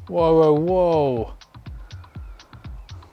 Whoa, whoa, whoa.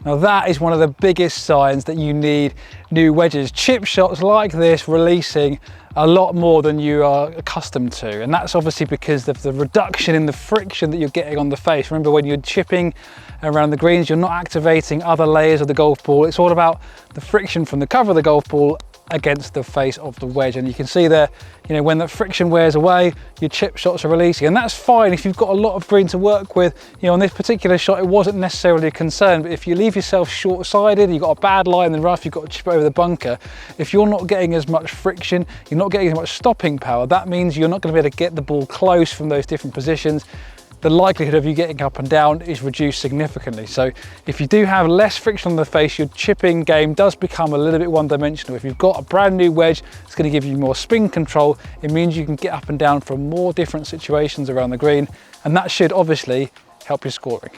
Now that is one of the biggest signs that you need new wedges. Chip shots like this releasing a lot more than you are accustomed to, and that's obviously because of the reduction in the friction that you're getting on the face. Remember, when you're chipping around the greens, you're not activating other layers of the golf ball. It's all about the friction from the cover of the golf ball against the face of the wedge, and you can see there, you know, when that friction wears away, your chip shots are releasing, and that's fine if you've got a lot of green to work with. You know, on this particular shot it wasn't necessarily a concern, but if you leave yourself short-sided, you've got a bad lie in the rough, you've got to chip over the bunker, if you're not getting as much friction, you're not getting as much stopping power, that means you're not going to be able to get the ball close from those different positions. The likelihood of you getting up and down is reduced significantly. So if you do have less friction on the face, your chipping game does become a little bit one-dimensional. If you've got a brand new wedge, it's going to give you more spin control. It means you can get up and down from more different situations around the green, and that should obviously help your scoring.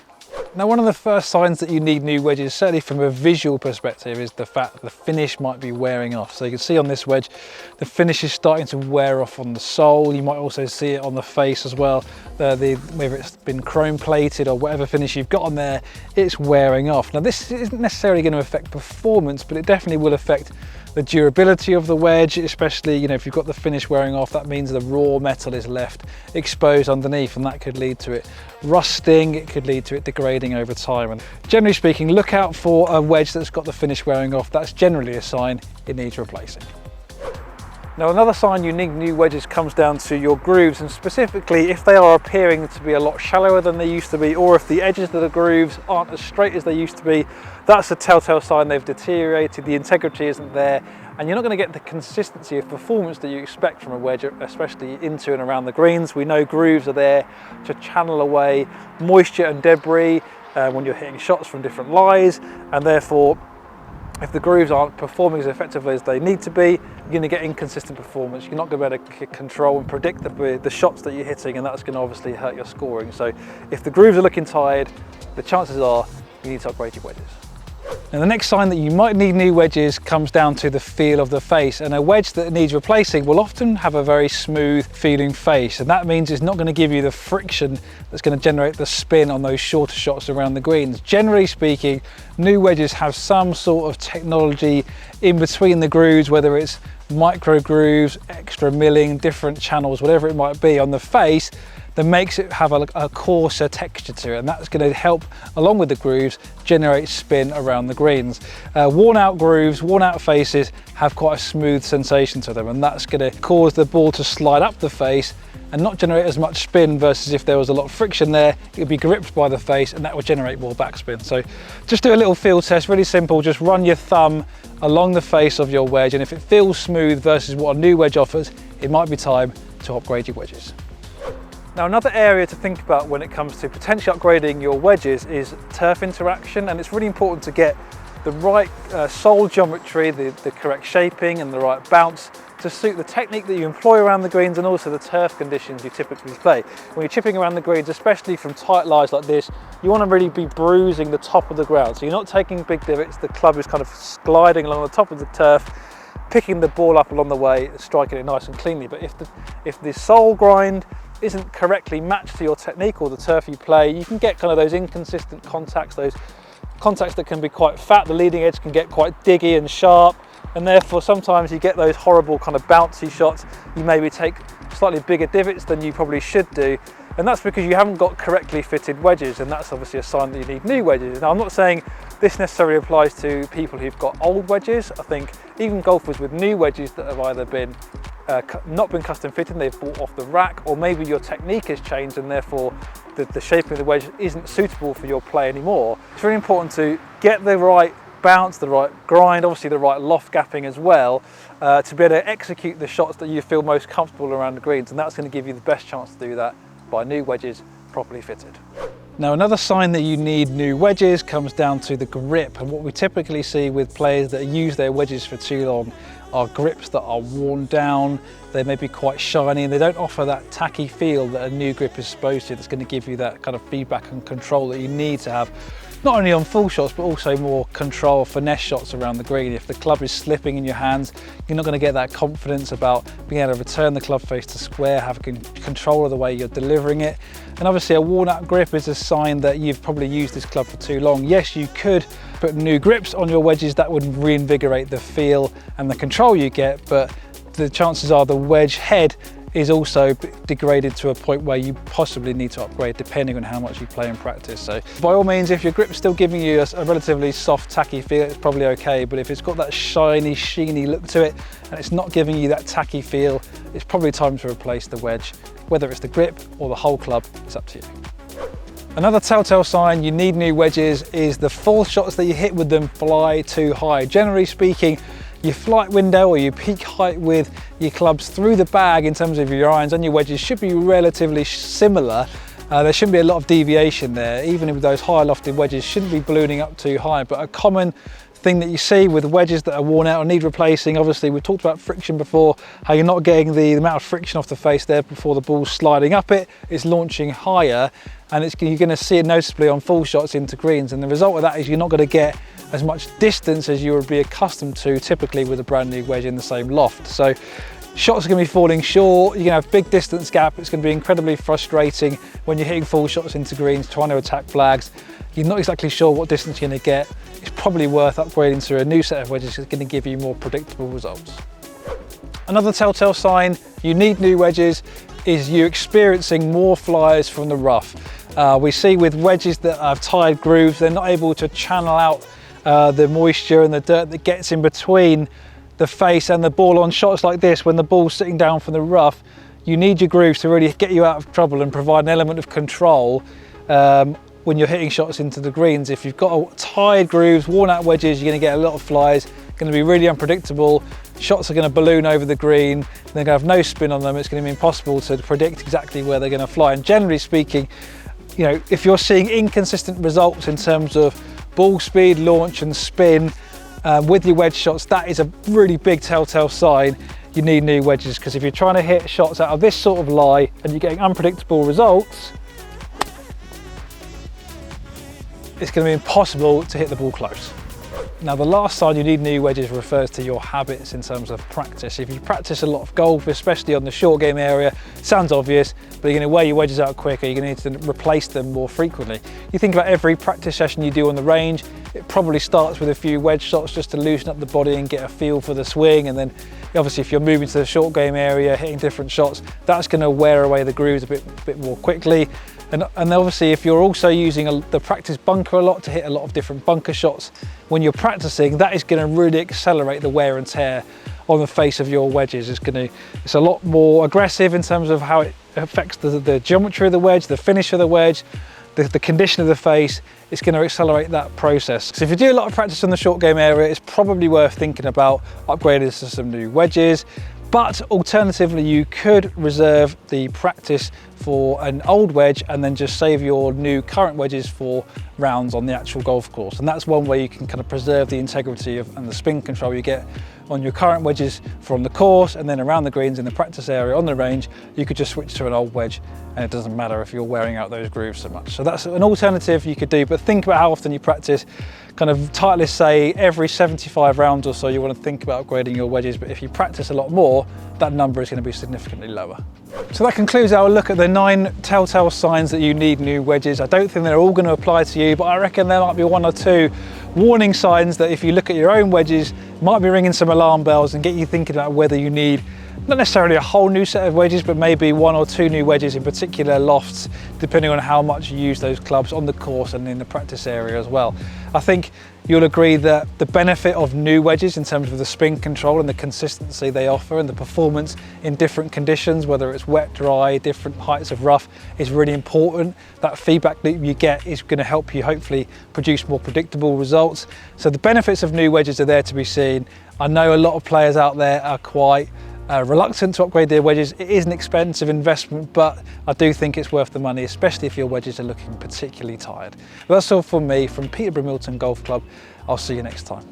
Now, one of the first signs that you need new wedges, certainly from a visual perspective, is the fact that the finish might be wearing off. So you can see on this wedge, the finish is starting to wear off on the sole. You might also see it on the face as well. Whether it's been chrome plated or whatever finish you've got on there, it's wearing off. Now, this isn't necessarily going to affect performance, but it definitely will affect the durability of the wedge, especially, you know, if you've got the finish wearing off, that means the raw metal is left exposed underneath, and that could lead to it rusting, it could lead to it degrading over time. And generally speaking, look out for a wedge that's got the finish wearing off. That's generally a sign it needs replacing. Now, another sign you need new wedges comes down to your grooves, and specifically if they are appearing to be a lot shallower than they used to be, or if the edges of the grooves aren't as straight as they used to be, that's a telltale sign they've deteriorated, the integrity isn't there, and you're not going to get the consistency of performance that you expect from a wedge, especially into and around the greens. We know grooves are there to channel away moisture and debris when you're hitting shots from different lies, and therefore if the grooves aren't performing as effectively as they need to be, you're going to get inconsistent performance. You're not going to be able to control and predict the shots that you're hitting, and that's going to obviously hurt your scoring. So if the grooves are looking tired, the chances are you need to upgrade your wedges. Now, the next sign that you might need new wedges comes down to the feel of the face, and a wedge that needs replacing will often have a very smooth feeling face, and that means it's not going to give you the friction that's going to generate the spin on those shorter shots around the greens. Generally speaking, new wedges have some sort of technology in between the grooves, whether it's micro grooves, extra milling, different channels, whatever it might be on the face, that makes it have a coarser texture to it, and that's going to help, along with the grooves, generate spin around the greens. Worn out grooves, worn out faces have quite a smooth sensation to them, and that's going to cause the ball to slide up the face and not generate as much spin, versus if there was a lot of friction there, it would be gripped by the face and that would generate more backspin. So just do a little feel test, really simple. Just run your thumb along the face of your wedge, and if it feels smooth versus what a new wedge offers, it might be time to upgrade your wedges. Now, another area to think about when it comes to potentially upgrading your wedges is turf interaction, and it's really important to get the right sole geometry, the correct shaping and the right bounce to suit the technique that you employ around the greens and also the turf conditions you typically play. When you're chipping around the greens, especially from tight lies like this, you want to really be bruising the top of the ground. So you're not taking big divots, the club is kind of gliding along the top of the turf, picking the ball up along the way, striking it nice and cleanly. But if the sole grind isn't correctly matched to your technique or the turf you play, you can get kind of those inconsistent contacts, those contacts that can be quite fat. The leading edge can get quite diggy and sharp, and therefore sometimes you get those horrible kind of bouncy shots. You maybe take slightly bigger divots than you probably should do, and that's because you haven't got correctly fitted wedges, and that's obviously a sign that you need new wedges. Now, I'm not saying this necessarily applies to people who've got old wedges. I think even golfers with new wedges that have either been not been custom fitted, they've bought off the rack, or maybe your technique has changed and therefore the shaping of the wedge isn't suitable for your play anymore. It's really important to get the right bounce, the right grind, obviously the right loft gapping as well, to be able to execute the shots that you feel most comfortable around the greens, and that's going to give you the best chance to do that by new wedges properly fitted. Now, another sign that you need new wedges comes down to the grip, and what we typically see with players that use their wedges for too long are grips that are worn down, they may be quite shiny, and they don't offer that tacky feel that a new grip is supposed to, that's going to give you that kind of feedback and control that you need to have not only on full shots, but also more control, finesse shots around the green. If the club is slipping in your hands, you're not going to get that confidence about being able to return the club face to square, having control of the way you're delivering it. And obviously a worn out grip is a sign that you've probably used this club for too long. Yes, you could put new grips on your wedges that would reinvigorate the feel and the control you get, but the chances are the wedge head is also degraded to a point where you possibly need to upgrade depending on how much you play in practice. So by all means, if your grip's still giving you a relatively soft, tacky feel, it's probably okay. But if it's got that shiny, sheeny look to it and it's not giving you that tacky feel, it's probably time to replace the wedge. Whether it's the grip or the whole club, it's up to you. Another telltale sign you need new wedges is the full shots that you hit with them fly too high. Generally speaking, your flight window or your peak height with your clubs through the bag in terms of your irons and your wedges should be relatively similar. There shouldn't be a lot of deviation there. Even with those high lofted wedges, shouldn't be ballooning up too high. But a common thing that you see with wedges that are worn out or need replacing, obviously we've talked about friction before, how you're not getting the amount of friction off the face there before the ball's sliding up it, it's launching higher, and you're going to see it noticeably on full shots into greens, and the result of that is you're not going to get as much distance as you would be accustomed to typically with a brand new wedge in the same loft. So shots are going to be falling short, you're going to have big distance gap, it's going to be incredibly frustrating when you're hitting full shots into greens trying to attack flags. You're not exactly sure what distance you're going to get. It's probably worth upgrading to a new set of wedges that's going to give you more predictable results. Another telltale sign you need new wedges is you experiencing more flyers from the rough. We see with wedges that have tied grooves, they're not able to channel out the moisture and the dirt that gets in between the face and the ball. On shots like this, when the ball's sitting down from the rough, you need your grooves to really get you out of trouble and provide an element of control when you're hitting shots into the greens. If you've got tied grooves, worn out wedges, you're going to get a lot of flies, going to be really unpredictable. Shots are going to balloon over the green, they're going to have no spin on them. It's going to be impossible to predict exactly where they're going to fly. And generally speaking, you know, if you're seeing inconsistent results in terms of ball speed, launch and spin with your wedge shots, that is a really big telltale sign you need new wedges. Because if you're trying to hit shots out of this sort of lie and you're getting unpredictable results, it's going to be impossible to hit the ball close. Now, the last sign you need new wedges refers to your habits in terms of practice. If you practice a lot of golf, especially on the short game area, sounds obvious, but you're going to wear your wedges out quicker, you're going to need to replace them more frequently. You think about every practice session you do on the range, it probably starts with a few wedge shots just to loosen up the body and get a feel for the swing, and then obviously if you're moving to the short game area, hitting different shots, that's going to wear away the grooves a bit more quickly. And obviously if you're also using the practice bunker a lot to hit a lot of different bunker shots, when you're practicing, that is going to really accelerate the wear and tear on the face of your wedges. It's a lot more aggressive in terms of how it affects the geometry of the wedge, the finish of the wedge, the condition of the face. It's going to accelerate that process. So if you do a lot of practice in the short game area, it's probably worth thinking about upgrading to some new wedges. But alternatively, you could reserve the practice for an old wedge and then just save your new current wedges for rounds on the actual golf course. And that's one way you can kind of preserve the integrity and the spin control you get on your current wedges from the course, and then around the greens in the practice area on the range, you could just switch to an old wedge and it doesn't matter if you're wearing out those grooves so much. So that's an alternative you could do, but think about how often you practice. Kind of Titleist say every 75 rounds or so you want to think about upgrading your wedges, but if you practice a lot more, that number is going to be significantly lower. So that concludes our look at the 9 telltale signs that you need new wedges. I don't think they're all going to apply to you, but I reckon there might be 1 or 2 warning signs that if you look at your own wedges, might be ringing some alarm bells and get you thinking about whether you need not necessarily a whole new set of wedges, but maybe 1 or 2 new wedges in particular lofts, depending on how much you use those clubs on the course and in the practice area as well. I think you'll agree that the benefit of new wedges in terms of the spin control and the consistency they offer and the performance in different conditions, whether it's wet, dry, different heights of rough, is really important. That feedback loop you get is going to help you hopefully produce more predictable results. So the benefits of new wedges are there to be seen. I know a lot of players out there are quite reluctant to upgrade their wedges. It is an expensive investment, but I do think it's worth the money, especially if your wedges are looking particularly tired. But that's all from me from Peterborough Milton Golf Club. I'll see you next time.